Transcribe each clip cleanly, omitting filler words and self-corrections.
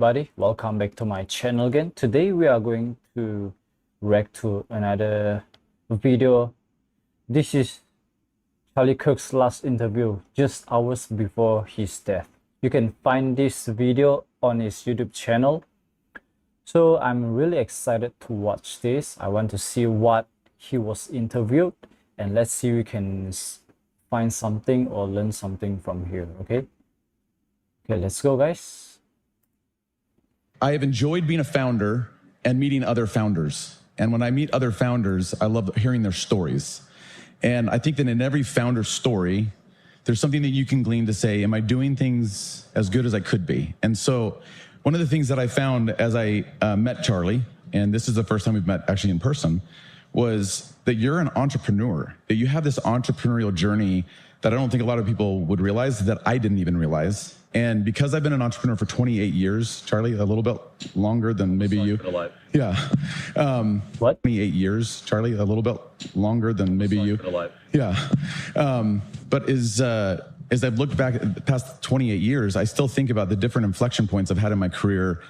everybody, welcome back to my channel again. Today we are going to react to another video. This is Charlie Kirk's last interview just hours before his death. You can find this video on his YouTube channel. So I'm really excited to watch this. I want to see what he was interviewed, and let's see if we can find something or learn something from here. Okay, let's go, guys. I have enjoyed being a founder and meeting other founders. And when I meet other founders, I love hearing their stories. And I think that in every founder story, there's something that you can glean to say, am I doing things as good as I could be? And so one of the things that I found as I met Charlie, and this is the first time we've met actually in person, was that you're an entrepreneur, that you have this entrepreneurial journey that I don't think a lot of people would realize, that I didn't even realize. And because I've been an entrepreneur for 28 years, Charlie, a little bit longer than maybe you. Yeah. What? 28 years, Charlie, a little bit longer than maybe you. Yeah. But as I've looked back at the past 28 years, I still think about the different inflection points I've had in my career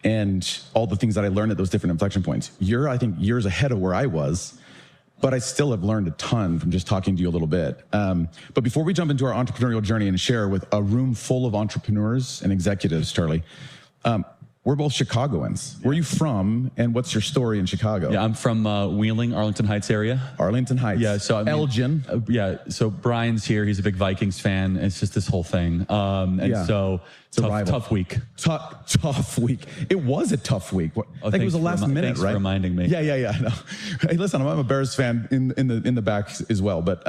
and all the things that I learned at those different inflection points. You're, I think, years ahead of where I was, but I still have learned a ton from just talking to you a little bit. But before we jump into our entrepreneurial journey and share with a room full of entrepreneurs and executives, Charlie, we're both Chicagoans. Where are you from, and what's your story in Chicago? Yeah, I'm from Wheeling, Arlington Heights area. Arlington Heights. Yeah, so I mean, Elgin. Yeah, so Brian's here. He's a big Vikings fan. It's just this whole thing. So tough week. Tough week. It was a tough week. I think it was the last minute, thanks right? For reminding me. Yeah. No. Hey, listen, I'm a Bears fan in the back as well, but.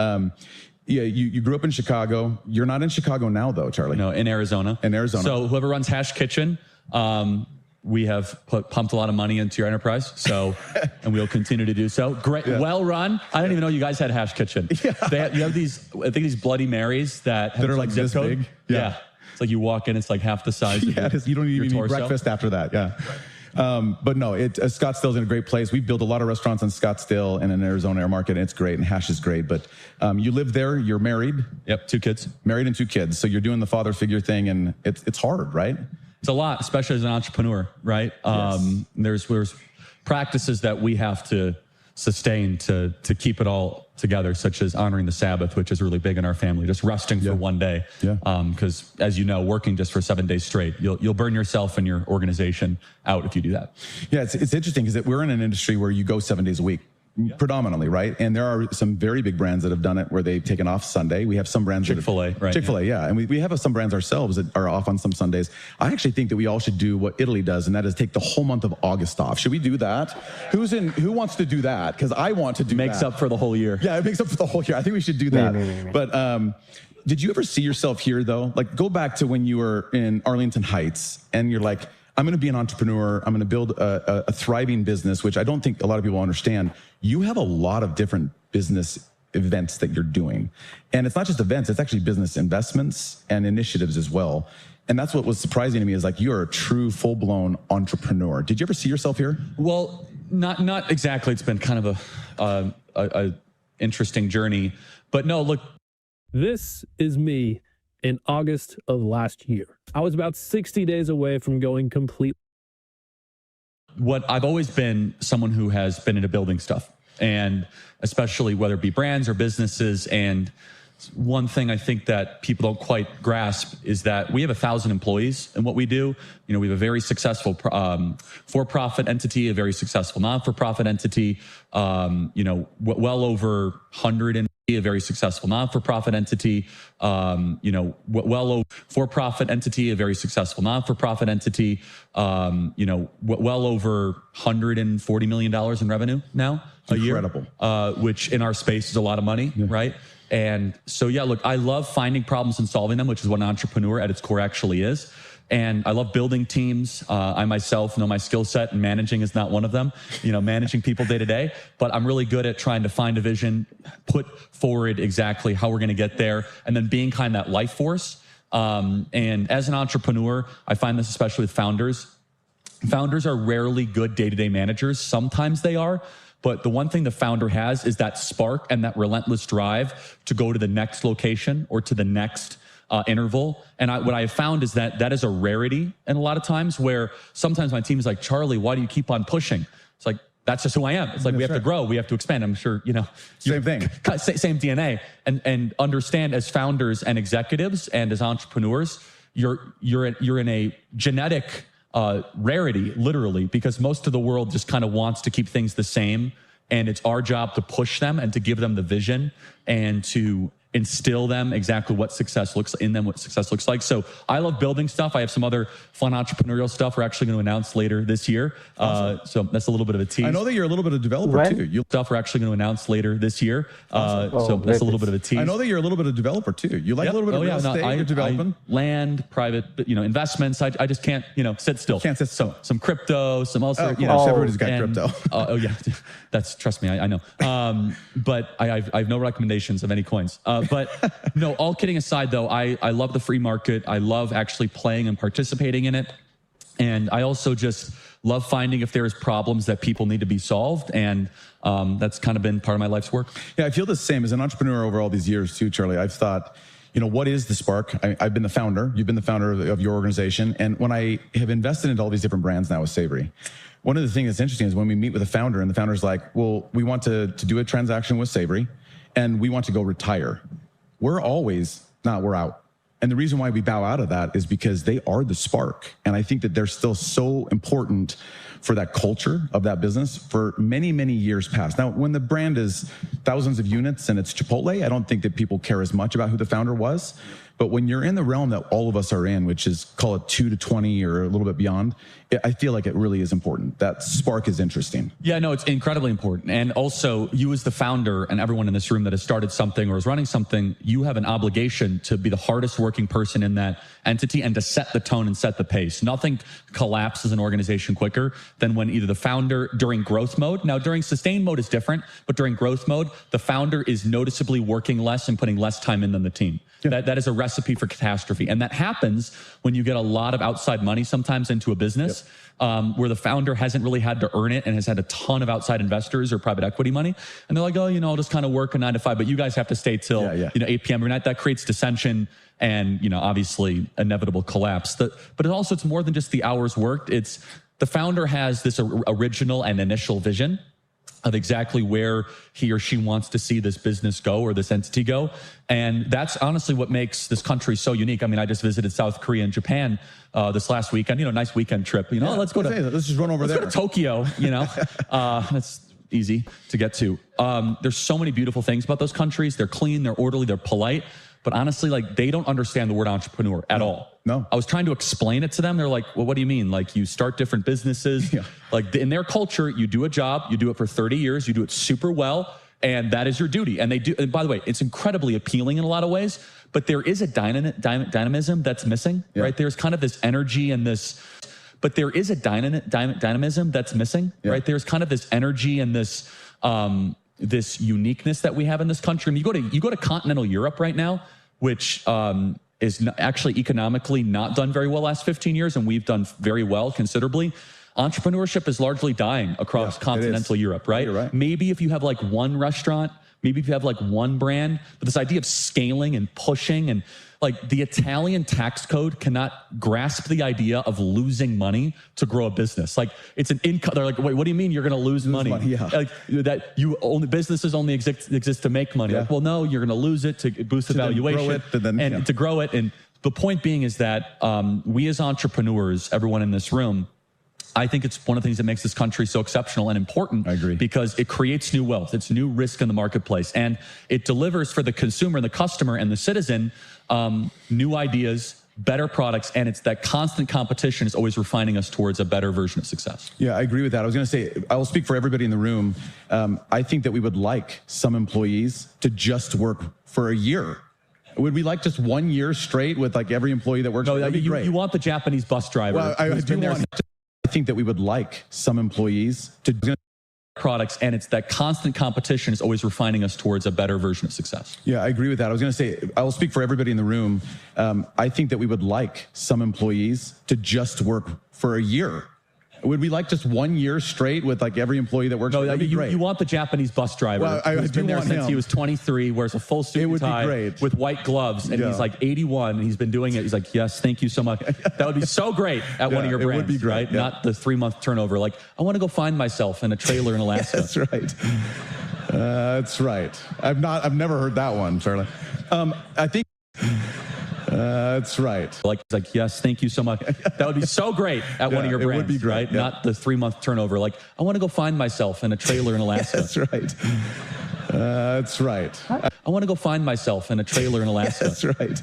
Yeah, you grew up in Chicago. You're not in Chicago now, though, Charlie. No, in Arizona. In Arizona. So whoever runs Hash Kitchen, we have pumped a lot of money into your enterprise, and we'll continue to do so. Great, well run. I didn't even know you guys had Hash Kitchen. Yeah. You have these, I think these Bloody Marys that are like this zip code. big. Yeah. It's like you walk in, it's like half the size. Yeah, of you don't even eat breakfast after that. Yeah. Right. But no, Scottsdale's in a great place. We built a lot of restaurants in Scottsdale and in Arizona air market, and it's great, and Hash is great. But you live there, you're married. Yep, 2 kids. Married and 2 kids. So you're doing the father figure thing, and it's hard, right? It's a lot, especially as an entrepreneur, right? Yes. There's practices that we have to sustain to keep it all together, such as honoring the Sabbath, which is really big in our family, just resting for one day. Yeah. Because as you know, working just for 7 days straight, you'll burn yourself and your organization out if you do that. Yeah, it's interesting because we're in an industry where you go 7 days a week. Predominantly, right? And there are some very big brands that have done it where they've taken off Sunday. We have some brands. Chick-fil-A, right? Chick-fil-A, yeah. And we have some brands ourselves that are off on some Sundays. I actually think that we all should do what Italy does, and that is take the whole month of August off. Should we do that? Who wants to do that? Because I want to do that. Makes up for the whole year. Yeah, it makes up for the whole year. I think we should do that. Me. But did you ever see yourself here, though? Like, go back to when you were in Arlington Heights, and you're like, I'm going to be an entrepreneur. I'm going to build a thriving business, which I don't think a lot of people understand. You have a lot of different business events that you're doing. And it's not just events, it's actually business investments and initiatives as well. And that's what was surprising to me, is like, you're a true full-blown entrepreneur. Did you ever see yourself here? Well, not exactly. It's been kind of a interesting journey. But no, look. This is me in August of last year. I was about 60 days away from going complete. What I've always been someone who has been into building stuff, and especially whether it be brands or businesses. And one thing I think that people don't quite grasp is that we have 1,000 employees in what we do. You know, we have a very successful for-profit entity, a very successful non-for-profit entity, well over 100 and a very successful non-for-profit entity, well over for-profit entity, a very successful non-for-profit entity, well over $140 million in revenue now a year. Incredible. Which in our space is a lot of money, right? And so, yeah, look, I love finding problems and solving them, which is what an entrepreneur at its core actually is. And I love building teams. I myself know my skill set, and managing is not one of them, managing people day to day. But I'm really good at trying to find a vision, put forward exactly how we're going to get there, and then being kind of that life force. And as an entrepreneur, I find this especially with founders. Founders are rarely good day-to-day managers. Sometimes they are. But the one thing the founder has is that spark and that relentless drive to go to the next location or to the next interval. And what I have found is that that is a rarity. And a lot of times where sometimes my team is like, Charlie, why do you keep on pushing? It's like, that's just who I am. It's like, we have to grow, we have to expand. I'm sure, you know, same thing, same DNA, and understand as founders and executives and as entrepreneurs, you're in a genetic rarity, literally, because most of the world just kind of wants to keep things the same. And it's our job to push them and to give them the vision and to instill them exactly what success looks like. So I love building stuff. I have some other fun entrepreneurial stuff we're actually going to announce later this year. Awesome. So that's a little bit of a tease. I know that you're a little bit of a developer too. Stuff we're actually going to announce later this year. Awesome. So that's a little bit of a tease. I know that you're a little bit of a developer too. You like a little bit of real estate, you're developing. Land, private, investments. I just can't, sit still. Can't sit still. Some crypto, some else. Everybody's got crypto. Yeah, trust me, I know. But I have no recommendations of any coins. But no, all kidding aside though, I love the free market. I love actually playing and participating in it. And I also just love finding if there's problems that people need to be solved. And that's kind of been part of my life's work. Yeah, I feel the same as an entrepreneur over all these years too, Charlie. I've thought, what is the spark? I've been the founder. You've been the founder of your organization. And when I have invested into all these different brands now with Savory, one of the things that's interesting is when we meet with a founder and the founder's like, well, we want to do a transaction with Savory and we want to go retire. We're always, we're out. And the reason why we bow out of that is because they are the spark. And I think that they're still so important for that culture of that business for many, many years past. Now, when the brand is thousands of units and it's Chipotle, I don't think that people care as much about who the founder was. But when you're in the realm that all of us are in, which is call it 2 to 20 or a little bit beyond, I feel like it really is important. That spark is interesting. Yeah, no, it's incredibly important. And also you as the founder and everyone in this room that has started something or is running something, you have an obligation to be the hardest working person in that entity and to set the tone and set the pace. Nothing collapses an organization quicker than when either the founder during growth mode, now during sustained mode is different, but during growth mode, the founder is noticeably working less and putting less time in than the team. Yeah. That is a recipe for catastrophe. And that happens when you get a lot of outside money sometimes into a business where the founder hasn't really had to earn it and has had a ton of outside investors or private equity money. And they're like, oh, I'll just kind of work a 9 to 5, but you guys have to stay till 8 p.m. every night. That creates dissension and, obviously inevitable collapse. But it's more than just the hours worked. It's the founder has this original and initial vision of exactly where he or she wants to see this business go or this entity go. And that's honestly what makes this country so unique. I mean, I just visited South Korea and Japan this last weekend, nice weekend trip. Let's just run over there. Let's go to Tokyo, that's easy to get to. There's so many beautiful things about those countries. They're clean, they're orderly, they're polite. But honestly, they don't understand the word entrepreneur at all. No. I was trying to explain it to them. They're like, well, what do you mean? You start different businesses. Yeah. In their culture, you do a job, you do it for 30 years, you do it super well, and that is your duty. And they do. And by the way, it's incredibly appealing in a lot of ways, but there is a dynamism that's missing, right? There's kind of this energy and this, but there is a dynamism that's missing, right? There's kind of this energy and this, this uniqueness that we have in this country. I mean, you go to continental Europe right now, which is actually economically not done very well last 15 years, and we've done very well considerably. Entrepreneurship is largely dying across continental Europe, right? You're right? Maybe if you have one restaurant, maybe if you have one brand, but this idea of scaling and pushing and the Italian tax code cannot grasp the idea of losing money to grow a business. It's an income. They're like, wait, what do you mean you're going to lose money? Yeah. Businesses only exist to make money. Yeah. Well, no, you're going to lose it to boost the valuation and to grow it. And the point being is that we as entrepreneurs, everyone in this room, I think it's one of the things that makes this country so exceptional and important. I agree. Because it creates new wealth. It's new risk in the marketplace. And it delivers for the consumer and the customer and the citizen new ideas, better products. And it's that constant competition is always refining us towards a better version of success. Yeah, I agree with that. I was going to say, I will speak for everybody in the room. I think that we would like some employees to just work for a year. Would we like just 1 year straight with every employee that works? No, that'd be great. You want the Japanese bus driver. Well, I think that we would like some employees to products, and it's that constant competition is always refining us towards a better version of success. Yeah, I agree with that. I was going to say, I will speak for everybody in the room. I think that we would like some employees to just work for a year. Would we like just 1 year straight with like every employee that works? No, That'd be great. You want the Japanese bus driver. Well, who's been there since he was 23, wears a full suit and tie with white gloves, and he's like 81, and he's been doing it. He's like, yes, thank you so much. That would be so great at one of your brands, would be great, right? Not the 3-month turnover. Like, I want to go find myself in a trailer in Alaska. That's right. That's right. I've never heard that one, Charlie. I think. That's right. Like, yes, thank you so much. That would be so great at one of your brands, would be great, right? Not the 3-month turnover. Like, I want to go find myself in a trailer in Alaska. That's right. That's right. I want to go find myself in a trailer in Alaska. That's right.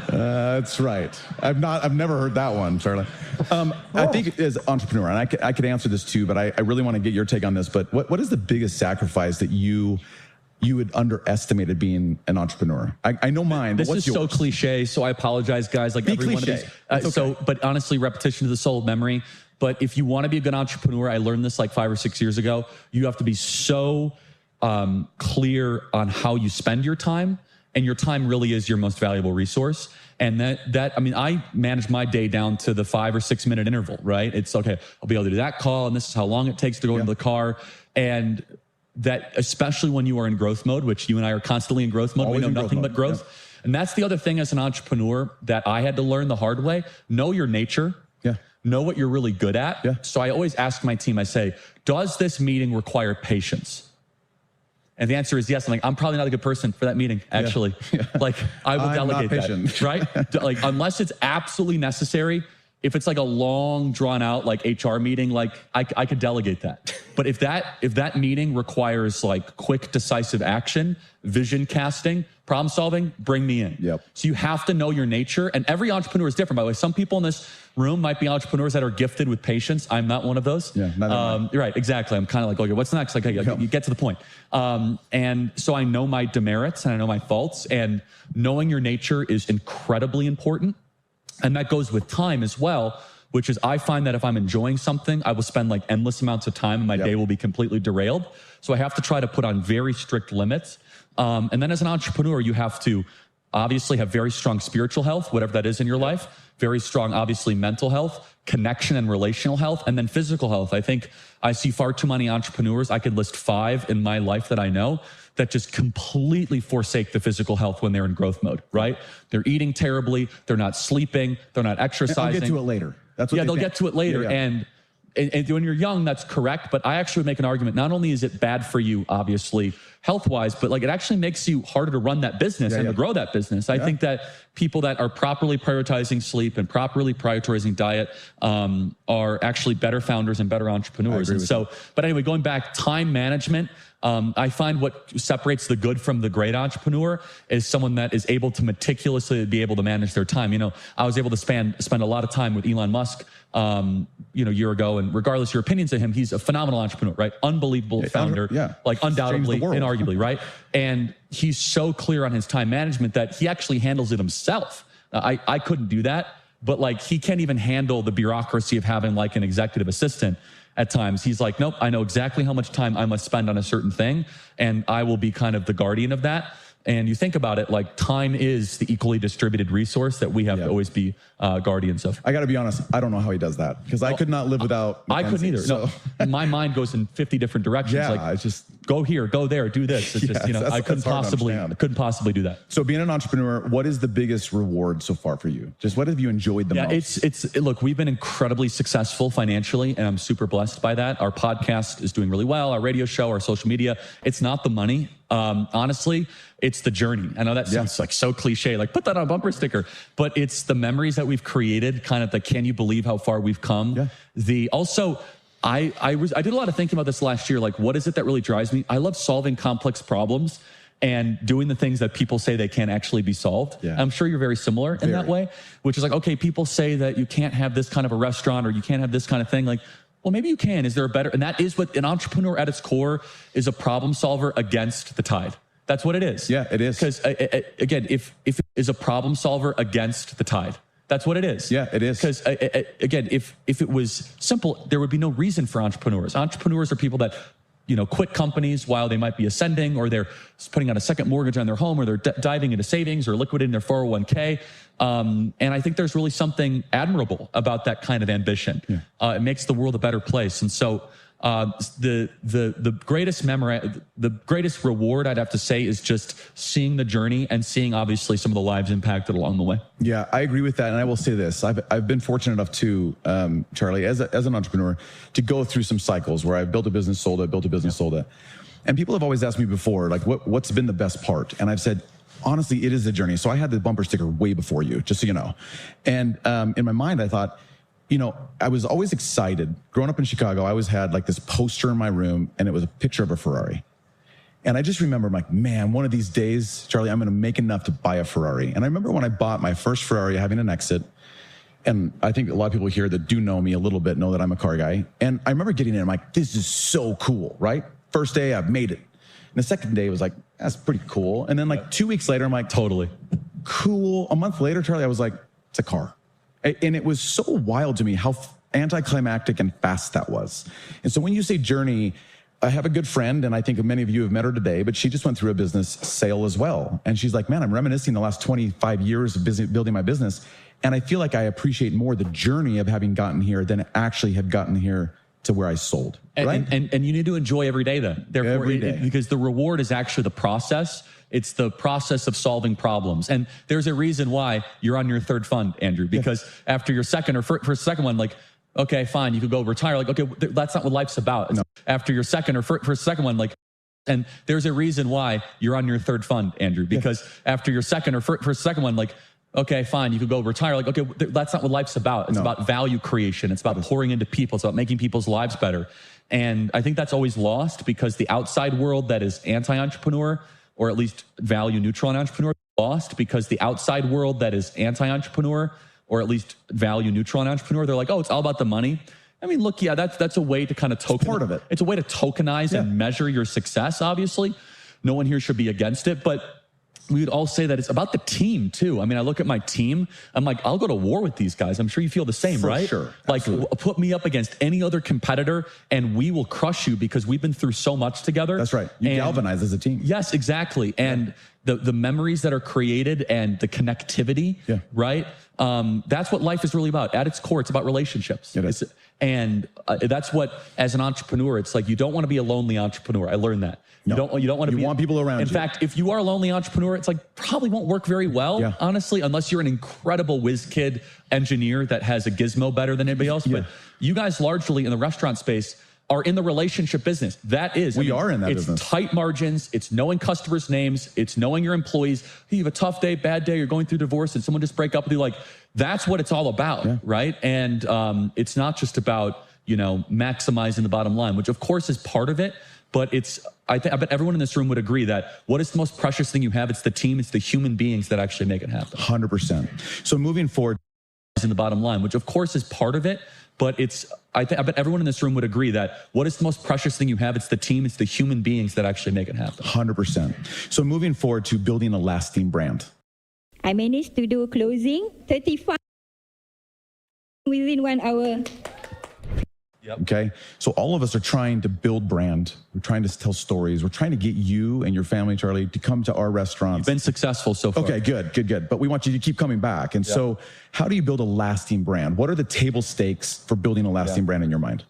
That's right. I've never heard that one, Charlie. I think as an entrepreneur, and I could answer this too, but I really want to get your take on this. But what is the biggest sacrifice that you had underestimated being an entrepreneur? I know mine. This is so cliche, so I apologize, guys. Like every one of these. Okay. But honestly, repetition is the soul of memory. But if you want to be a good entrepreneur, I learned this like 5 or 6 years ago. You have to be so clear on how you spend your time, and your time really is your most valuable resource. And I mean, I manage my day down to the 5 or 6 minute interval, right? It's okay, I'll be able to do that call, and this is how long it takes to go into the car. And that, especially when you are in growth mode, which you and I are constantly in growth mode, we know nothing but growth. And that's the other thing as an entrepreneur that I had to learn the hard way. Know your nature. Know what you're really good at. So I always ask my team, I say, does this meeting require patience? And the answer is yes. I'm like, I'm probably not a good person for that meeting, actually. Like, I will delegate that, right? Like, unless it's absolutely necessary. If it's like a long, drawn out like HR meeting, like I could delegate that. But if that meeting requires like quick, decisive action, vision casting, problem solving, bring me in. So you have to know your nature, and every entrepreneur is different. By the way, some people in this room might be entrepreneurs that are gifted with patience. I'm not one of those. Right, exactly. I'm kind of like, okay, what's next? Like, you get to the point. And so I know my demerits and I know my faults, and knowing your nature is incredibly important. And that goes with time as well, which is I find that if I'm enjoying something, I will spend like endless amounts of time and my day will be completely derailed. So I have to try to put on very strict limits. And then as an entrepreneur, you have to obviously have very strong spiritual health, whatever that is in your life, very strong, obviously, mental health, connection and relational health, and then physical health. I think I see far too many entrepreneurs. I could list 5 in my life that I know that just completely forsake the physical health when they're in growth mode, right? They're eating terribly. They're not sleeping. They're not exercising. I'll get to it later. That's what they'll get to it later. And when you're young, that's correct. But I actually would make an argument. Not only is it bad for you, obviously, health-wise, but like it actually makes you harder to run that business and to grow that business. I think that people that are properly prioritizing sleep and properly prioritizing diet are actually better founders and better entrepreneurs. And so, but anyway, going back, time management. I find what separates the good from the great entrepreneur is someone that is able to meticulously be able to manage their time. You know, I was able to spend a lot of time with Elon Musk, a year ago, and regardless of your opinions of him, he's a phenomenal entrepreneur, right? Unbelievable founder, like undoubtedly, inarguably, right? And he's so clear on his time management that he actually handles it himself. I couldn't do that, but like he can't even handle the bureaucracy of having like an executive assistant. At times, he's like, nope, I know exactly how much time I must spend on a certain thing, and I will be kind of the guardian of that. And you think about it, like time is the equally distributed resource that we have to always be guardians of. I got to be honest, I don't know how he does that, because I could not live without Mackenzie, I couldn't either. So. No, my mind goes in 50 different directions. Like, it's just go here, go there, do this. It's just, I couldn't possibly do that. So being an entrepreneur, what is the biggest reward so far for you? Just what have you enjoyed the most? Look, we've been incredibly successful financially, and I'm super blessed by that. Our podcast is doing really well. Our radio show, our social media. It's not the money. Honestly, it's the journey. I know that sounds like so cliche, like put that on a bumper sticker, but it's the memories that we've created, kind of the, can you believe how far we've come? I did a lot of thinking about this last year. Like, what is it that really drives me? I love solving complex problems and doing the things that people say they can't actually be solved. I'm sure you're very similar in that way, which is like, okay, people say that you can't have this kind of a restaurant or you can't have this kind of thing. Like, well, maybe you can. Is there a better? And that is what an entrepreneur at its core is, a problem solver against the tide. That's what it is. Yeah, it is. Because again, if it is a problem solver against the tide, that's what it is. Yeah, it is. Because again, if it was simple, there would be no reason for entrepreneurs. Entrepreneurs are people that quit companies while they might be ascending, or they're putting out a second mortgage on their home, or they're diving into savings or liquidating their 401k. And I think there's really something admirable about that kind of ambition. Yeah. It makes the world a better place. And so the greatest reward, I'd have to say, is just seeing the journey and seeing obviously some of the lives impacted along the way. Yeah, I agree with that. And I will say this, I've been fortunate enough to, Charlie, as an entrepreneur, to go through some cycles where I've built a business, sold it, built a business, sold it. And people have always asked me before, like, what's been the best part? And I've said, honestly, it is the journey. So I had the bumper sticker way before you, just so you know. And in my mind, I thought, I was always excited. Growing up in Chicago, I always had like this poster in my room, and it was a picture of a Ferrari. And I just remember, I'm like, man, one of these days, Charlie, I'm going to make enough to buy a Ferrari. And I remember when I bought my first Ferrari, having an exit. And I think a lot of people here that do know me a little bit know that I'm a car guy. And I remember getting in, I'm like, this is so cool, right? First day, I've made it. And the second day, it was like, that's pretty cool. And then like 2 weeks later, I'm like, totally cool. A month later, Charlie, I was like, it's a car. And it was so wild to me how anticlimactic and fast that was. And so when you say journey, I have a good friend, and I think many of you have met her today, but she just went through a business sale as well. And she's like, man, I'm reminiscing the last 25 years of building my business. And I feel like I appreciate more the journey of having gotten here than actually have gotten here to where I sold. Right? And you need to enjoy every day then. Therefore, every day. Because the reward is actually the process. It's the process of solving problems. And there's a reason why you're on your third fund, Andrew, because after your second or first second one, like, okay, fine, you could go retire. Like, okay, that's not what life's about. No. After your second or first second one, like, and there's a reason why you're on your third fund, Andrew, because after your second or first second one, like, okay, fine, you could go retire. Like, okay, that's not what life's about. It's about value creation. It's about pouring into people. It's about making people's lives better. And I think that's always lost because the outside world that is anti-entrepreneur, or at least value neutral and entrepreneur, lost because the outside world that is anti-entrepreneur, or at least value neutral and entrepreneur, they're like, oh, it's all about the money. I mean, look, yeah, that's a way to kind of token. It's part of it. It's a way to tokenize and measure your success, obviously. No one here should be against it, but we would all say that it's about the team too. I mean, I look at my team, I'm like, I'll go to war with these guys. I'm sure you feel the same, right? Sure. Like, put me up against any other competitor and we will crush you because we've been through so much together. That's right. You galvanize as a team. Yes, exactly. And the memories that are created and the connectivity, right? That's what life is really about. At its core, it's about relationships. It is. And that's what, as an entrepreneur, it's like, you don't want to be a lonely entrepreneur. I learned that. No. You don't want to be. You want people around you. In fact, if you are a lonely entrepreneur, it's like probably won't work very well, honestly, unless you're an incredible whiz kid engineer that has a gizmo better than anybody else. But you guys largely in the restaurant space are in the relationship business. That is. We are in that business. It's tight margins. It's knowing customers' names. It's knowing your employees. Hey, you have a tough day, bad day, you're going through divorce, and someone just break up with you. Like, that's what it's all about, right? And it's not just about, maximizing the bottom line, which of course is part of it. But I bet everyone in this room would agree that what is the most precious thing you have? It's the team. It's the human beings that actually make it happen. 100%. So moving forward, in the bottom line, which of course is part of it, but I bet everyone in this room would agree that what is the most precious thing you have? It's the team. It's the human beings that actually make it happen. 100%. So moving forward to building a lasting brand. I managed to do closing 35 within 1 hour. Okay. So all of us are trying to build brand. We're trying to tell stories. We're trying to get you and your family, Charlie, to come to our restaurants. You've been successful so far. Okay, good. But we want you to keep coming back. And so how do you build a lasting brand? What are the table stakes for building a lasting brand in your mind?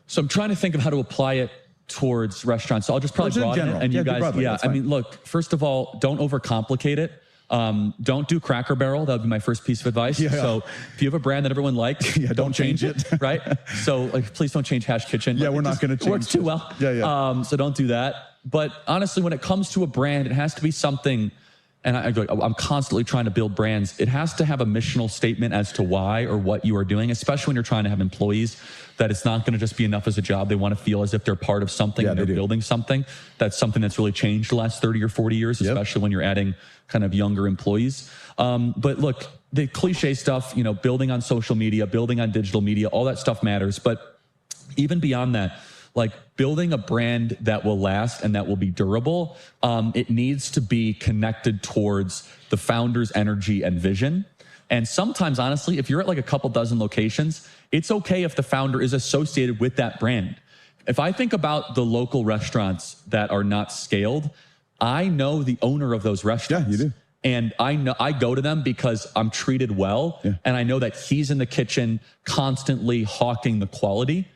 So I'm trying to think of how to apply it towards restaurants. So I'll just probably broaden it. And you guys, I mean, look, first of all, don't overcomplicate it. Don't do Cracker Barrel. That would be my first piece of advice. So if you have a brand that everyone likes, don't change it. Right? So please don't change Hash Kitchen. We're not going to change it. Works too well. So don't do that. But honestly, when it comes to a brand, it has to be something, and I'm constantly trying to build brands. It has to have a missional statement as to why or what you are doing, especially when you're trying to have employees, that it's not going to just be enough as a job. They want to feel as if they're part of something and they're building something. That's something that's really changed the last 30 or 40 years, especially when you're adding kind of younger employees. But look, the cliche stuff, building on social media, building on digital media, all that stuff matters. But even beyond that, like building a brand that will last and that will be durable, it needs to be connected towards the founder's energy and vision. And sometimes, honestly, if you're at like a couple dozen locations, it's okay if the founder is associated with that brand. If I think about the local restaurants that are not scaled, I know the owner of those restaurants. Yeah, you do. And I go to them because I'm treated well. Yeah. And I know that he's in the kitchen constantly hawking the quality.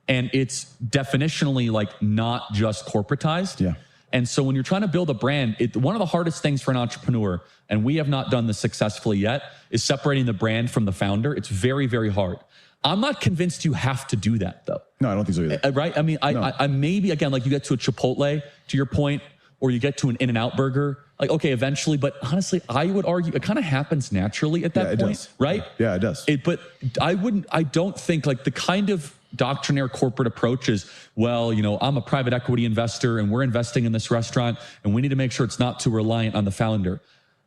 And it's definitionally like not just corporatized. Yeah. And so when you're trying to build a brand, one of the hardest things for an entrepreneur, and we have not done this successfully yet, is separating the brand from the founder. It's very, very hard. I'm not convinced you have to do that though. No, I don't think so either. Right? I mean, I maybe, again, like you get to a Chipotle, to your point, or you get to an In-N-Out burger, like, okay, eventually, but honestly, I would argue it kind of happens naturally at that point, right? Yeah, it does. But I don't think like the kind of doctrinaire corporate approach is, well, you know, I'm a private equity investor and we're investing in this restaurant and we need to make sure it's not too reliant on the founder.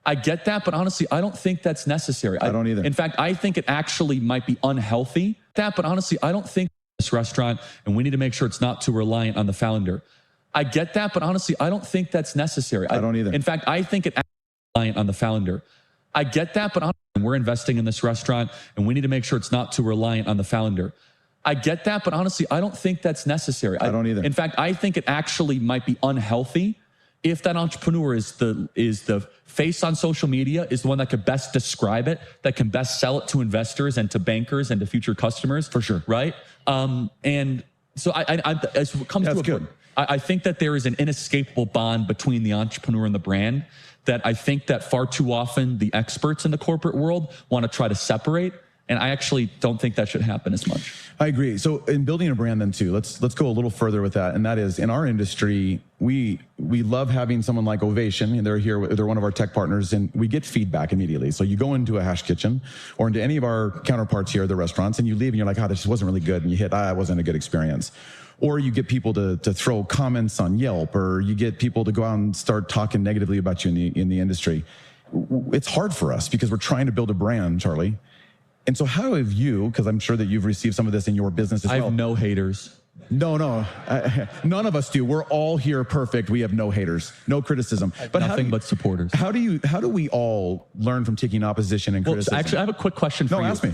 I get that, but honestly, I don't think that's necessary. I don't either. In fact, I think it actually might be unhealthy. But honestly, I don't think this restaurant and we need to make sure it's not too reliant on the founder. I get that, but honestly, I don't think that's necessary. I don't either. In fact, I think it reliant on the founder. I get that, but honestly, we're investing in this restaurant and we need to make sure it's not too reliant on the founder. I get that, but honestly, I don't think that's necessary. I don't either. In fact, I think it actually might be unhealthy if that entrepreneur is the face on social media, is the one that could best describe it, that can best sell it to investors and to bankers and to future customers. For sure. Right? And so as it comes That's to a good. point, I think that there is an inescapable bond between the entrepreneur and the brand that I think that far too often the experts in the corporate world want to try to separate. And I actually don't think that should happen as much. I agree. So in building a brand then too, let's go a little further with that. And that is, in our industry, we love having someone like Ovation, and they're here, they're one of our tech partners, and we get feedback immediately. So you go into a Hash Kitchen or into any of our counterparts here at the restaurants and you leave and you're like, oh, this wasn't really good. And you hit, it wasn't a good experience. Or you get people to throw comments on Yelp, or you get people to go out and start talking negatively about you in the industry. It's hard for us because we're trying to build a brand, Charlie. And so how have you, because I'm sure that you've received some of this in your business as well. I have no haters. No, none of us do. We're all here perfect. We have no haters, no criticism. But nothing but supporters. How do we all learn from taking opposition and criticism? So actually, I have a quick question for you. No, ask me.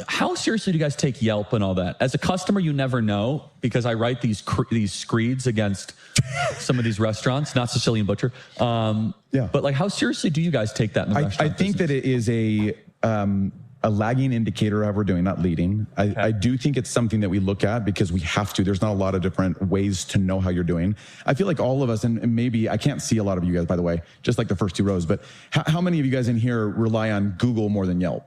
How seriously do you guys take Yelp and all that? As a customer, you never know, because I write these screeds against some of these restaurants, not Sicilian Butcher. Yeah. But like, how seriously do you guys take that in the restaurant I think business? that it is a lagging indicator of how we're doing, not leading. I do think it's something that we look at because we have to. There's not a lot of different ways to know how you're doing. I feel like all of us, and maybe I can't see a lot of you guys, by the way, just like the first two rows, but how many of you guys in here rely on Google more than Yelp?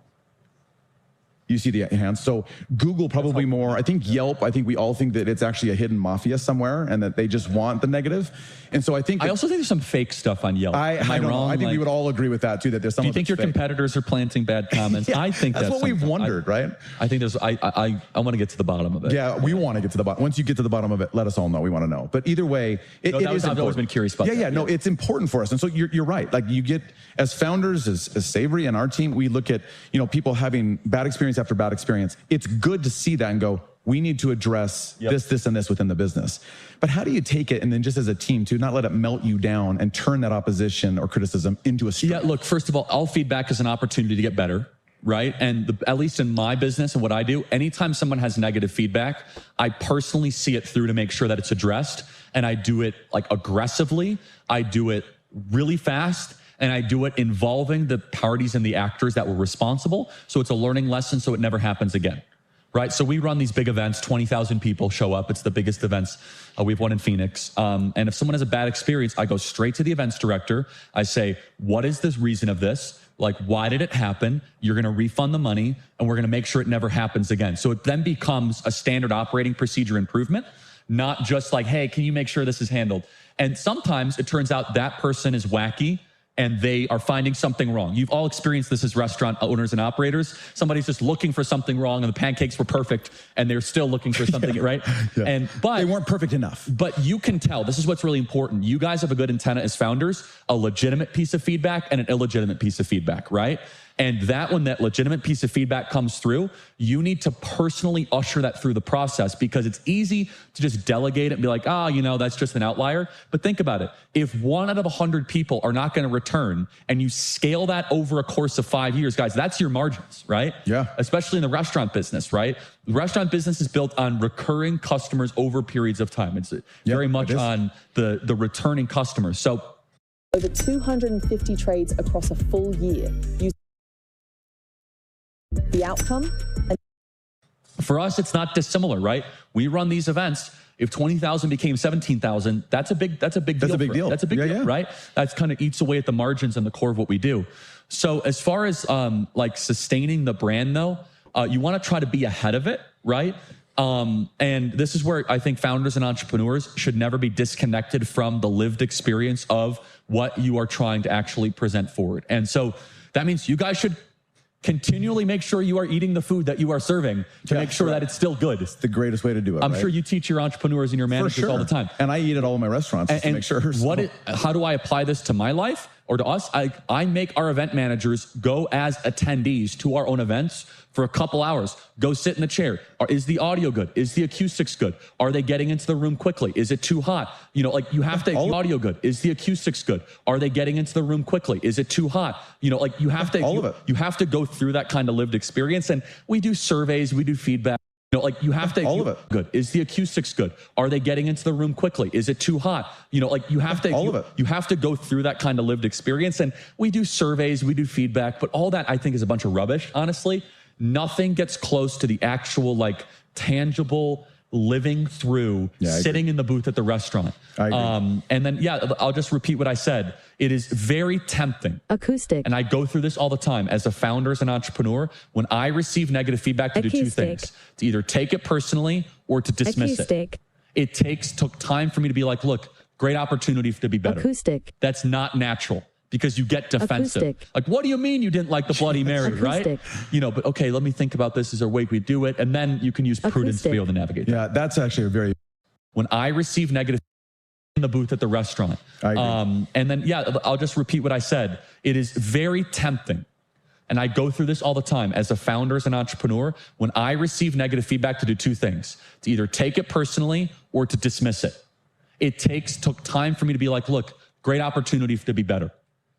You see the hands. So Google probably more. I think Yelp, I think we all think that it's actually a hidden mafia somewhere and that they just want the negative. And so I think I also think there's some fake stuff on Yelp. Am I don't wrong? know. I think we would all agree with that too, that there's some. Do you think your competitors are planting bad comments? Yeah, I think that's what we've wondered, right? I think there's, I want to get to the bottom of it. Yeah, we want to get to the bottom. Once you get to the bottom of it, let us all know. We want to know. But either way, it is important. I've always been curious about that. Yeah, no, it's important for us. And so you're right. Like you get, as founders, as Savory and our team, we look at, people having bad experience after bad experience. It's good to see that and go, we need to address this, and this within the business. But how do you take it and then just as a team to not let it melt you down and turn that opposition or criticism into a strength? Yeah, look, first of all feedback is an opportunity to get better, right? And at least in my business and what I do, anytime someone has negative feedback, I personally see it through to make sure that it's addressed. And I do it like aggressively. I do it really fast. And I do it involving the parties and the actors that were responsible. So it's a learning lesson so it never happens again. Right. So we run these big events, 20,000 people show up. It's the biggest events we have one in Phoenix. And if someone has a bad experience, I go straight to the events director. I say, what is the reason of this? Like, why did it happen? You're going to refund the money and we're going to make sure it never happens again. So it then becomes a standard operating procedure improvement, not just like, hey, can you make sure this is handled? And sometimes it turns out that person is wacky and they are finding something wrong. You've all experienced this as restaurant owners and operators. Somebody's just looking for something wrong and the pancakes were perfect and they're still looking for something, right? Yeah. But they weren't perfect enough. But you can tell, this is what's really important. You guys have a good antenna as founders, a legitimate piece of feedback and an illegitimate piece of feedback, right? And that when that legitimate piece of feedback comes through, you need to personally usher that through the process, because it's easy to just delegate it and be like, that's just an outlier. But think about it. If 1 out of 100 people are not going to return, and you scale that over a course of 5 years, guys, that's your margins, right? Yeah. Especially in the restaurant business, right? The restaurant business is built on recurring customers over periods of time. It's very much on the returning customers. So over 250 trades across a full year. The outcome? For us, it's not dissimilar, right? We run these events. If 20,000 became 17,000, that's a big deal. That's a big deal, right? That's kind of eats away at the margins and the core of what we do. So as far as like sustaining the brand though, you want to try to be ahead of it, right? And this is where I think founders and entrepreneurs should never be disconnected from the lived experience of what you are trying to actually present forward. And so that means you guys should continually make sure you are eating the food that you are serving to make sure that it's still good. It's the greatest way to do it. I'm sure you teach your entrepreneurs and your managers all the time. And I eat at all of my restaurants to make sure. How do I apply this to my life or to us? I make our event managers go as attendees to our own events for a couple hours. Go sit in the chair. Is the audio good? Is the acoustics good? Are they getting into the room quickly? Is it too hot? You have to, the audio good? Is the acoustics good? Are they getting into the room quickly? Is it too hot? You have to, you have to go through that kind of lived experience. And we do surveys, we do feedback. You have to, all of it. Good. Is the acoustics good? Are they getting into the room quickly? Is it too hot? You have to, all of it. You have to go through that kind of lived experience. And we do surveys, we do feedback, but all that I think is a bunch of rubbish, honestly. Nothing gets close to the actual tangible living through sitting in the booth at the restaurant. I agree. And then, I'll just repeat what I said. It is very tempting. Acoustic. And I go through this all the time as a founder, as an entrepreneur. When I receive negative feedback, to do two things: to either take it personally or to dismiss it. It took time for me to be like, look, great opportunity to be better. Acoustic. That's not natural. Because you get defensive. What do you mean you didn't like the Bloody Mary, right? But okay, let me think about this. Is there a way we do it? And then you can use prudence to be able to navigate that. Yeah, that's actually a very... When I receive negative in the booth at the restaurant, I agree. And then, I'll just repeat what I said. It is very tempting. And I go through this all the time as a founder, as an entrepreneur. When I receive negative feedback, to do two things: to either take it personally or to dismiss it. It took time for me to be like, look, great opportunity to be better.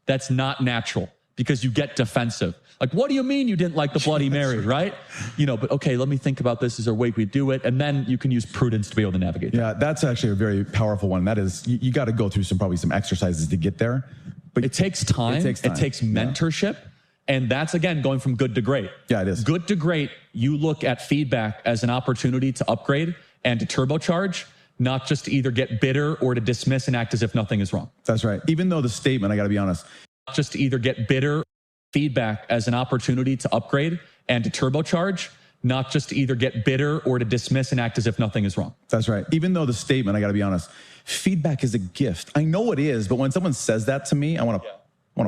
That's not natural, because you get defensive. What do you mean you didn't like the Bloody Mary, right? But okay, let me think about this. Is there a way we do it? And then you can use prudence to be able to navigate that. Yeah, that's actually a very powerful one. That is, you got to go through probably some exercises to get there. But it takes time. It takes mentorship. Yeah. And that's, again, going from good to great. Yeah, it is. Good to great, you look at feedback as an opportunity to upgrade and to turbocharge, not just to either get bitter or to dismiss and act as if nothing is wrong. That's right. Even though the statement, I got to be honest, just to either get bitter, feedback as an opportunity to upgrade and to turbocharge, not just to either get bitter or to dismiss and act as if nothing is wrong. That's right. Even though the statement, I got to be honest, feedback is a gift. I know it is, but when someone says that to me, I want to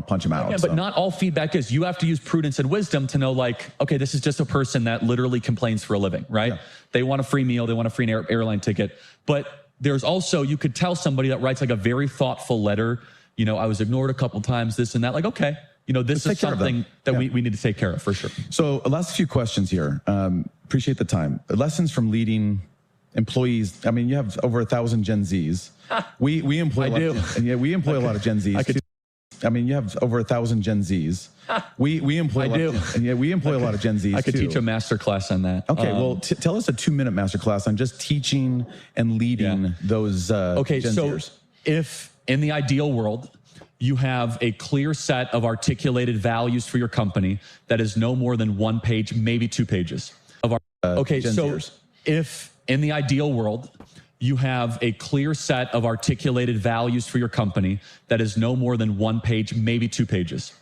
punch him out. Yeah, but not all feedback is. You have to use prudence and wisdom to know, okay, this is just a person that literally complains for a living, right? Yeah. They want a free meal. They want a free airline ticket. But there's also, you could tell somebody that writes a very thoughtful letter, I was ignored a couple times, this and that, okay, this is something that we need to take care of for sure. So last few questions here. Appreciate the time. Lessons from leading employees. I mean, you have over 1,000 Gen Zs. We employ we employ a lot of Gen Zs. I mean, you have over 1,000 Gen Zs. We employ we employ a lot of Gen Zs. I could teach a master class on that. Okay, well, tell us a 2-minute master class on just teaching and leading those Gen Zers. If in the ideal world, you have a clear set of articulated values for your company that is no more than 1 page, maybe 2 pages of our. Gen Zers. If in the ideal world, you have a clear set of articulated values for your company that is no more than 1 page, maybe 2 pages.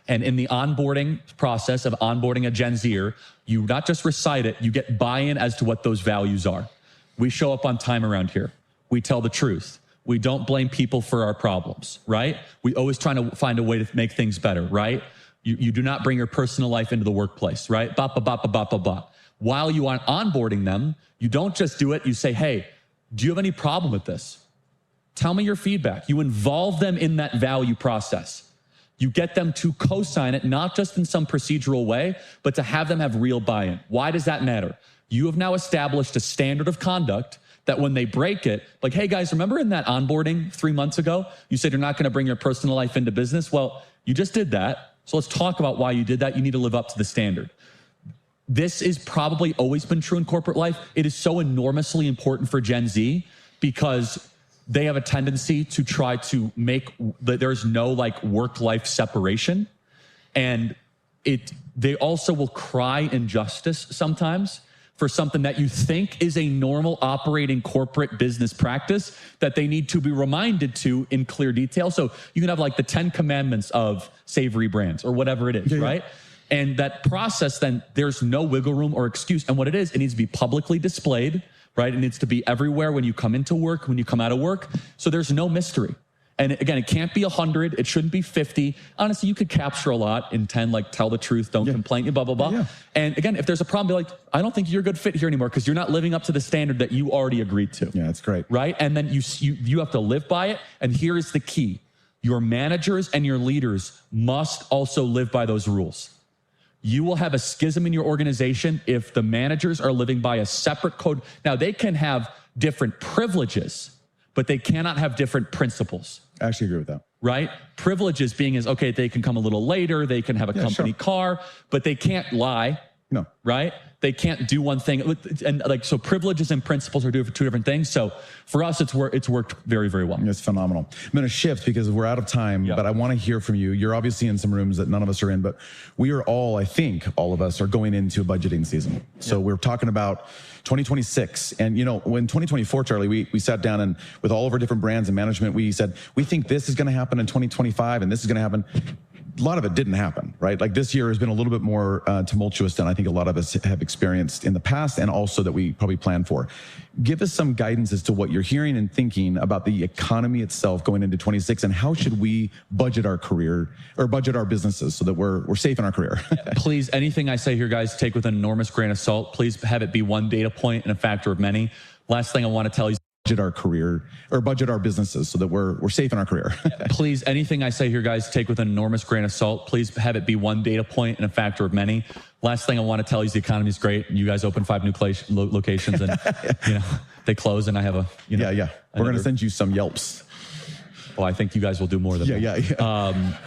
And in the onboarding process of onboarding a Gen Zer, you not just recite it, you get buy-in as to what those values are. We show up on time around here. We tell the truth. We don't blame people for our problems, right? We always try to find a way to make things better, right? You do not bring your personal life into the workplace, right? Ba, ba, ba, ba, ba, ba, ba. While you are onboarding them, you don't just do it. You say, hey, do you have any problem with this? Tell me your feedback. You involve them in that value process. You get them to co-sign it, not just in some procedural way, but to have them have real buy-in. Why does that matter? You have now established a standard of conduct that when they break it, like, hey guys, remember in that onboarding 3 months ago, you said you're not going to bring your personal life into business? Well, you just did that. So let's talk about why you did that. You need to live up to the standard. This is probably always been true in corporate life. It is so enormously important for Gen Z because they have a tendency to try to make there's no like work-life separation. And they also will cry injustice sometimes for something that you think is a normal operating corporate business practice that they need to be reminded to in clear detail. So you can have like the 10 commandments of savory brands or whatever it is, right? And that process, then there's no wiggle room or excuse. And what it is, it needs to be publicly displayed, right? It needs to be everywhere when you come into work, when you come out of work. So there's no mystery. And again, it can't be 100. It shouldn't be 50. Honestly, you could capture a lot in 10, like tell the truth, don't complain, blah, blah, blah. And again, if there's a problem, be like, I don't think you're a good fit here anymore because you're not living up to the standard that you already agreed to. Yeah, that's great. Right? And then you have to live by it. And here is the key. Your managers and your leaders must also live by those rules. You will have a schism in your organization if the managers are living by a separate code. Now, they can have different privileges, but they cannot have different principles. I actually agree with that. Right? Privileges being is, okay, they can come a little later, they can have a company car, but they can't lie. No. Right? They can't do one thing. And like, so privileges and principles are two different things. So for us, it's worked very, very well. It's phenomenal. I'm going to shift because we're out of time, but I want to hear from you. You're obviously in some rooms that none of us are in, but we are all, I think all of us are going into a budgeting season. So we're talking about 2026. And, you know, when 2024, Charlie, we sat down and with all of our different brands and management, we said, we think this is going to happen in 2025 and this is going to happen. A lot of it didn't happen, right? Like this year has been a little bit more tumultuous than I think a lot of us have experienced in the past and also that we probably planned for. Give us some guidance as to what you're hearing and thinking about the economy itself going into 26 and how should we budget our career or budget our businesses so that we're safe in our career. Please, anything I say here, guys, take with an enormous grain of salt. Please have it be one data point and a factor of many. Last thing I want to tell you. Budget our career or budget our businesses so that we're safe in our career. Please, anything I say here, guys, take with an enormous grain of salt. Please have it be one data point and a factor of many. Last thing I want to tell you is the economy is great. You guys open 5 new locations and you know they close and I have a we're going to send you some Yelps. Well, I think you guys will do more than that.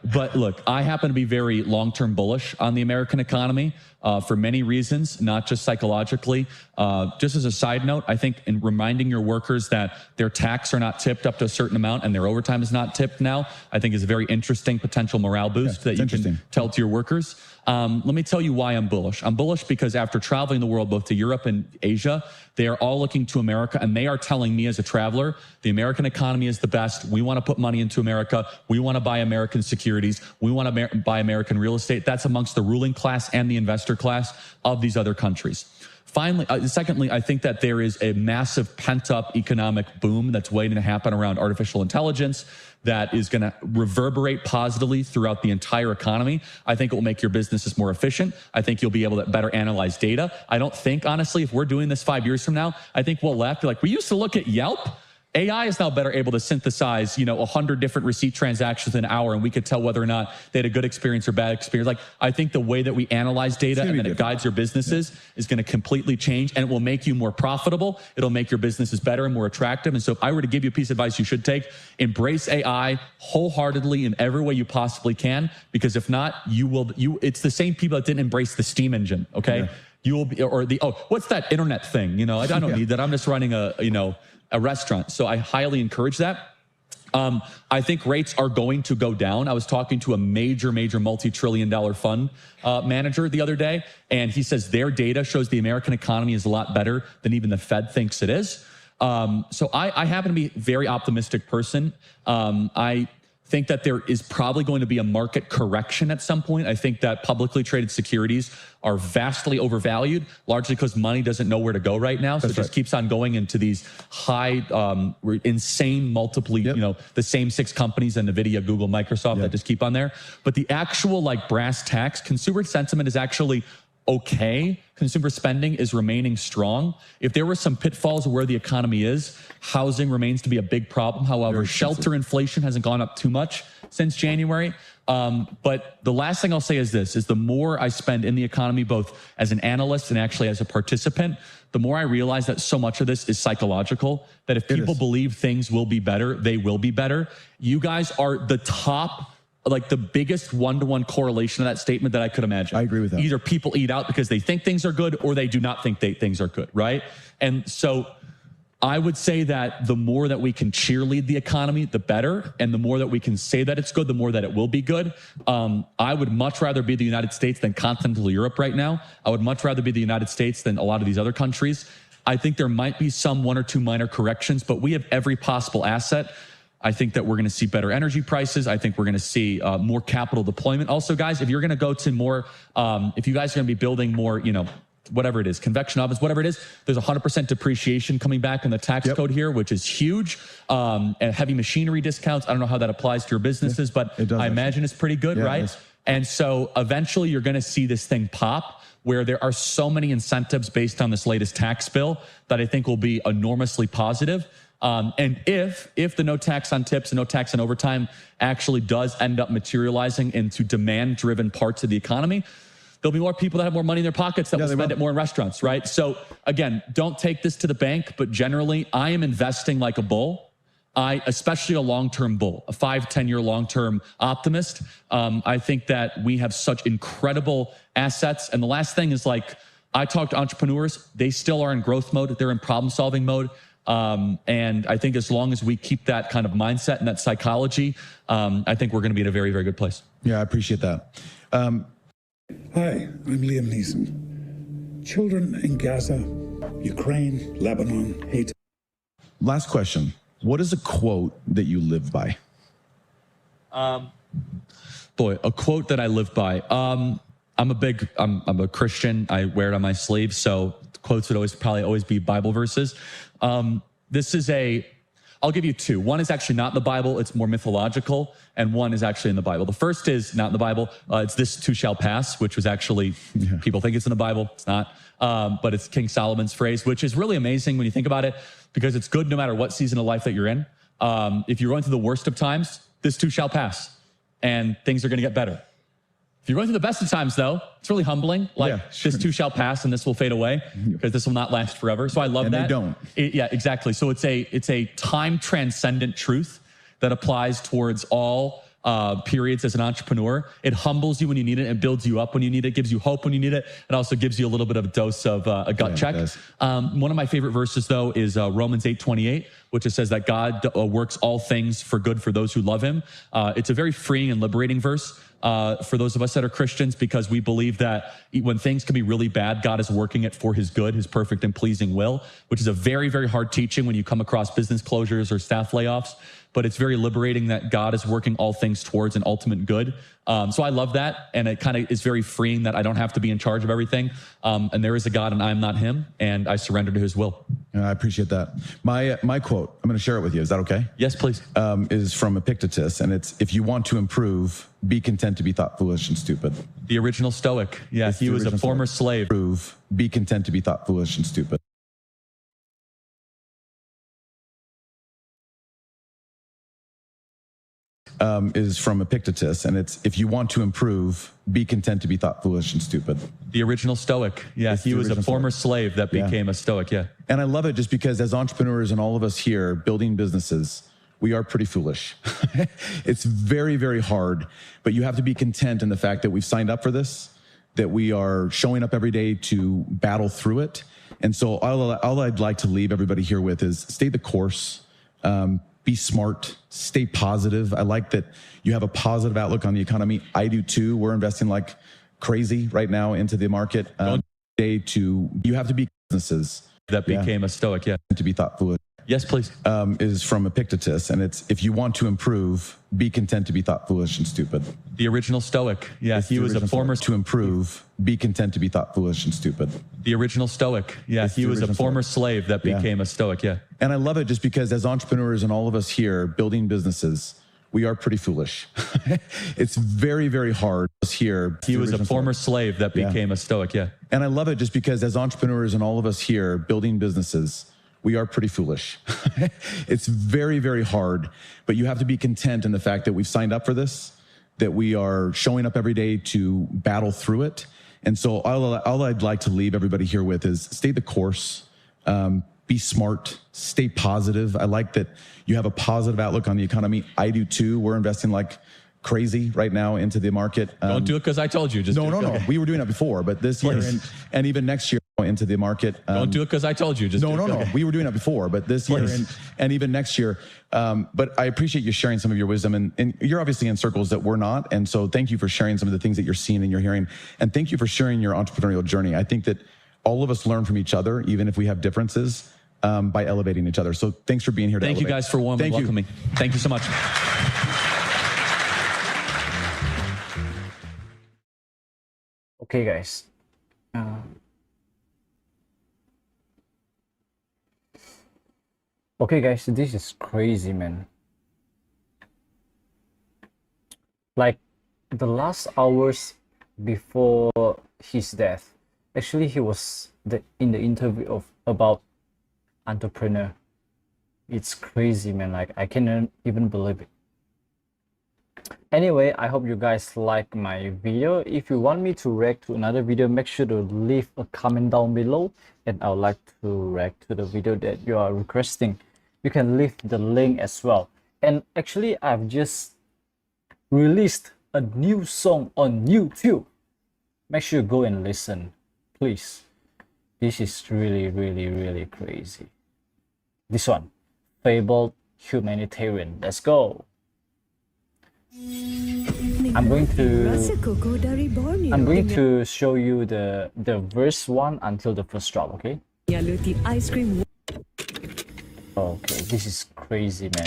But look, I happen to be very long-term bullish on the American economy for many reasons, not just psychologically. Just as a side note, I think in reminding your workers that their tax are not tipped up to a certain amount and their overtime is not tipped now, I think is a very interesting potential morale boost that you can tell to your workers. Let me tell you why I'm bullish. I'm bullish because after traveling the world, both to Europe and Asia, they are all looking to America and they are telling me as a traveler, the American economy is the best. We want to put money into America. We want to buy American securities. We want to buy American real estate. That's amongst the ruling class and the investor class of these other countries. Finally, secondly, I think that there is a massive pent-up economic boom that's waiting to happen around artificial intelligence that is going to reverberate positively throughout the entire economy. I think it will make your businesses more efficient. I think you'll be able to better analyze data. I don't think, honestly, if we're doing this 5 years from now, I think we'll laugh. Be like, we used to look at Yelp. AI is now better able to synthesize, 100 different receipt transactions in an hour, and we could tell whether or not they had a good experience or bad experience. Like, I think the way that we analyze data and that it guides your businesses is going to completely change, and it will make you more profitable. It'll make your businesses better and more attractive. And so if I were to give you a piece of advice you should take, embrace AI wholeheartedly in every way you possibly can, because if not, it's the same people that didn't embrace the steam engine, okay? Yeah. You will be, or what's that internet thing? I don't need that. I'm just running a restaurant. So I highly encourage that. I think rates are going to go down. I was talking to a major multi-trillion-dollar fund manager the other day, and he says their data shows the American economy is a lot better than even the Fed thinks it is. So I happen to be a very optimistic person. I think that there is probably going to be a market correction at some point. I think that publicly traded securities are vastly overvalued, largely because money doesn't know where to go right now. So it just keeps on going into these high, insane multiply, the same 6 companies, and NVIDIA, Google, Microsoft, that just keep on there. But the actual brass tacks, consumer sentiment is actually okay. Consumer spending is remaining strong. If there were some pitfalls of where the economy is, housing remains to be a big problem. However, shelter inflation hasn't gone up too much since January. But the last thing I'll say is this, is the more I spend in the economy, both as an analyst and actually as a participant, the more I realize that so much of this is psychological, that if people believe things will be better, they will be better. You guys are the top, like the biggest one-to-one correlation of that statement that I could imagine. I agree with that. Either people eat out because they think things are good or they do not think things are good, right? And so I would say that the more that we can cheerlead the economy, the better. And the more that we can say that it's good, the more that it will be good. I would much rather be the United States than continental Europe right now. I would much rather be the United States than a lot of these other countries. I think there might be some one or two minor corrections, but we have every possible asset. I think that we're going to see better energy prices. I think we're going to see more capital deployment. Also, guys, if you're going to go to more, if you guys are going to be building more, you know, whatever it is, convection ovens, whatever it is, there's 100% depreciation coming back in the tax code here, which is huge. And heavy machinery discounts. I don't know how that applies to your businesses, but I imagine it's pretty good, right? And so eventually you're going to see this thing pop, where there are so many incentives based on this latest tax bill that I think will be enormously positive. And if the no tax on tips and no tax on overtime actually does end up materializing into demand-driven parts of the economy, there'll be more people that have more money in their pockets that will spend it more in restaurants, right? So again, don't take this to the bank, but generally I am investing like a bull. Especially a long-term bull, a 5-10 year long-term optimist. I think that we have such incredible assets. And the last thing is, like, I talk to entrepreneurs, they still are in growth mode. They're in problem-solving mode. And I think as long as we keep that kind of mindset and that psychology, I think we're going to be in a very, very good place. Yeah, I appreciate that. Hi, I'm Liam Neeson. Children in Gaza, Ukraine, Lebanon, Haiti. Last question. What is a quote that you live by? Boy, a quote that I live by. I'm a Christian. I wear it on my sleeve. So quotes would probably always be Bible verses. I'll give you two. One is actually not in the Bible. It's more mythological. And one is actually in the Bible. The first is not in the Bible. It's "This too shall pass," which was actually, people think it's in the Bible. It's not. But it's King Solomon's phrase, which is really amazing when you think about it, because it's good no matter what season of life that you're in. If you're going through the worst of times, this too shall pass, and things are going to get better. If you're going through the best of times, though, it's really humbling. Like, this too shall pass, and this will fade away, because this will not last forever. So I love that. And they don't. Yeah, exactly. So it's a time transcendent truth that applies towards all periods as an entrepreneur. It humbles you when you need it. It builds you up when you need it. Gives you hope when you need it. It also gives you a little bit of a dose of a gut check. One of my favorite verses, though, is Romans 8:28, which it says that God works all things for good for those who love him. It's a very freeing and liberating verse for those of us that are Christians, because we believe that when things can be really bad, God is working it for his good, his perfect and pleasing will, which is a very, very hard teaching when you come across business closures or staff layoffs. But it's very liberating that God is working all things towards an ultimate good. So I love that. And it kind of is very freeing that I don't have to be in charge of everything. And there is a God and I'm not him. And I surrender to his will. I appreciate that. My quote, I'm going to share it with you. Is that okay? Yes, please. Is from Epictetus. And it's, "If you want to improve, be content to be thought foolish and stupid." The original Stoic. Yeah, he was a former slave. Improve, be content to be thought foolish and stupid. Is from Epictetus, and it's, "If you want to improve, be content to be thought foolish and stupid." The original Stoic. Yeah, he was a former slave that became a Stoic. Yeah. And I love it just because as entrepreneurs and all of us here building businesses, we are pretty foolish. It's very, very hard, but you have to be content in the fact that we've signed up for this, that we are showing up every day to battle through it. And so all I'd like to leave everybody here with is stay the course. Be smart, stay positive. I like that you have a positive outlook on the economy. I do too. We're investing like crazy right now into the market. You have to be businesses. That became a Stoic, yeah. To be thought foolish. Yes, please. Is from Epictetus, and it's, "If you want to improve, be content to be thought foolish and stupid." The original Stoic. Yeah, he was a former... To improve, be content to be thought foolish and stupid. The original Stoic. Yeah, he was a former slave that became a Stoic, yeah. And I love it just because as entrepreneurs and all of us here building businesses, we are pretty foolish. It's very, very hard. here. He was a former slave that became a Stoic, yeah. And I love it just because as entrepreneurs and all of us here building businesses, we are pretty foolish. It's very, very hard, but you have to be content in the fact that we've signed up for this, that we are showing up every day to battle through it. And so all I'd like to leave everybody here with is stay the course, be smart, stay positive. I like that you have a positive outlook on the economy. I do too. We're investing like crazy right now into the market. Don't do it because I told you. Just no. We were doing it before, but this year and even next year into the market. Don't do it because I told you. Just no. We were doing it before, but this year and even next year. But I appreciate you sharing some of your wisdom, and you're obviously in circles that we're not. And so thank you for sharing some of the things that you're seeing and you're hearing. And thank you for sharing your entrepreneurial journey. I think that all of us learn from each other, even if we have differences, by elevating each other. So thanks for being here. Thank you guys for warmly welcoming me. Thank you so much. Okay, guys. Okay, guys, this is crazy, man. Like the last hours before his death, actually, he was in the interview about entrepreneur. It's crazy, man. Like I cannot even believe it. Anyway, I hope you guys like my video. If you want me to react to another video, make sure to leave a comment down below, and I would like to react to the video that you are requesting. You can leave the link as well. And actually, I've just released a new song on YouTube. Make sure you go and listen, please. This is really, really, really crazy. This one, Fabled Humanitarian. Let's go. I'm going to show you the verse 1 until the first drop, okay? Okay, this is crazy, man.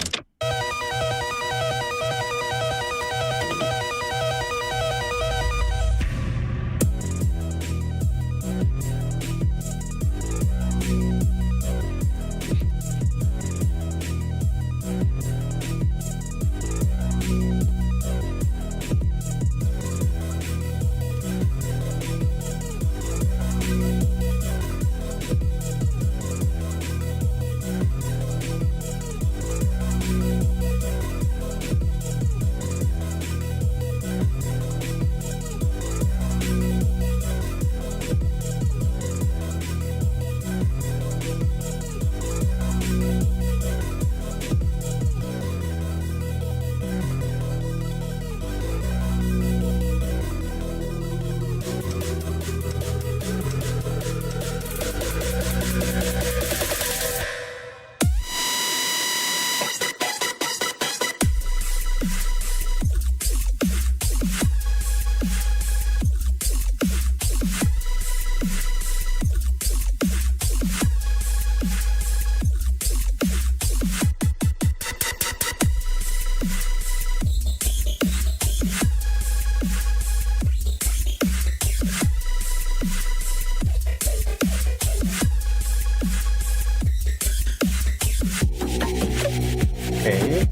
Okay.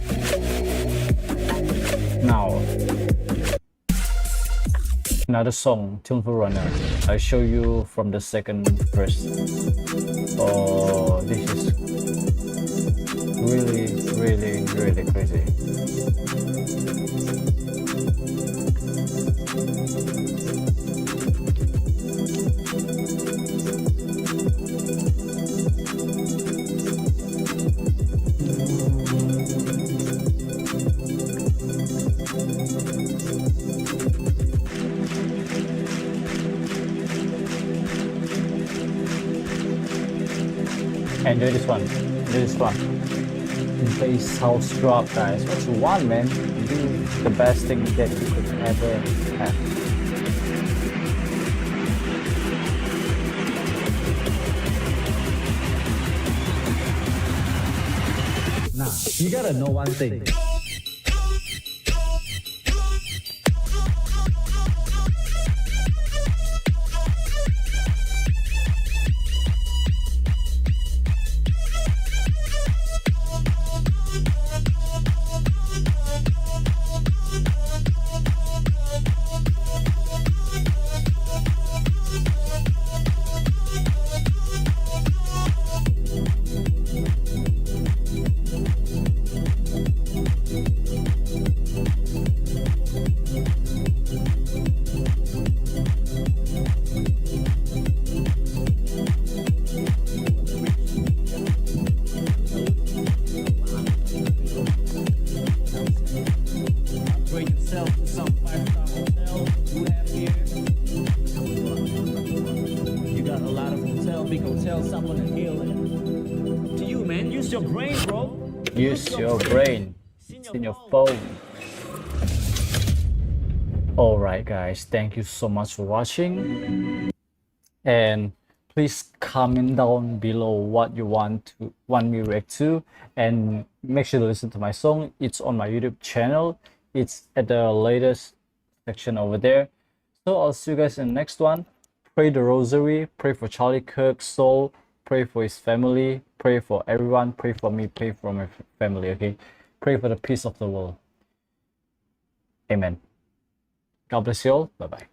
Now, another song, Tuneful Runner. I show you from the second verse. Oh, this is really, really, really crazy. And do this one. Bass house drop, guys. What you want, man? Do the best thing that you could ever have. Now, you gotta know one thing. To you, man. Use your brain, bro. Use your brain. It's in your phone. Alright guys, thank you so much for watching. And please comment down below what you want me react to, and make sure to listen to my song. It's on my YouTube channel. It's at the latest section over there. So I'll see you guys in the next one. Pray the rosary, pray for Charlie Kirk's soul, pray for his family, pray for everyone, pray for me, pray for my family, okay? Pray for the peace of the world. Amen. God bless you all. Bye bye.